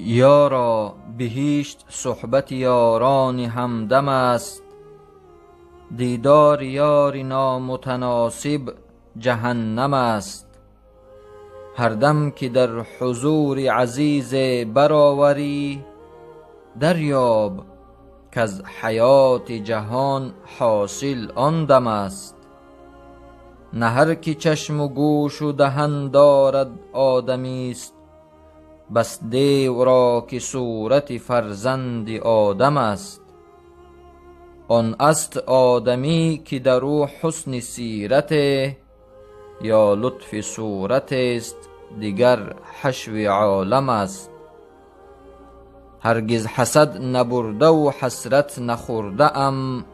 یارا بهشت صحبت یاران همدم است، دیدار یاری نامتناسب جهنم است. هر دم که در حضور عزیز برآوری، دریاب کز حیات جهان حاصل آن دم است. نه هر که چشم و گوش و دهن دارد آدمی است، بس دیو را که صورت فرزند آدم است. آن است آدمی که در او حسن سیرت، یا لطف صورت است دیگر حشو عالم است. هرگز حسد نبرده و حسرت نخورده ام،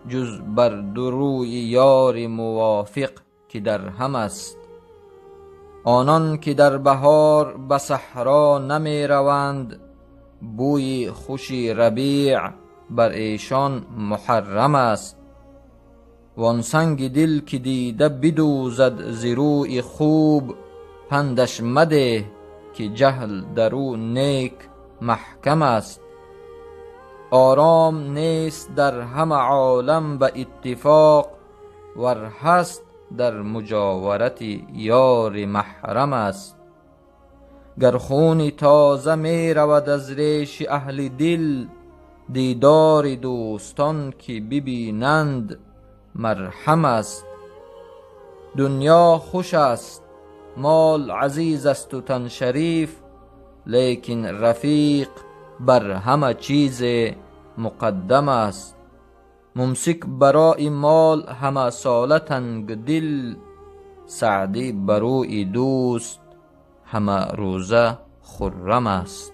جز بر دو روی یار موافق که در هم است. آنان که در بهار به صحرا نمی روند، بوی خوش ربیع بر ایشان محرم است. وان سنگ دل که دیده بدوزد ز روی خوب، پندش مده که جهل در او نیک محکم است. آرام نیست در همه عالم به اتفاق، ور هست در مجاورت یار محرم است. گر خون تازه می رود از ریش اهل دل، دیدار دوستان که ببینند مرهم است. دنیا خوش است، مال عزیز است و تن شریف، لیکن رفیق بر همه چیز مقدم است. ممسک برای مال همه ساله تنگ دل، سعدی بروی دوست همه روزه خرم است.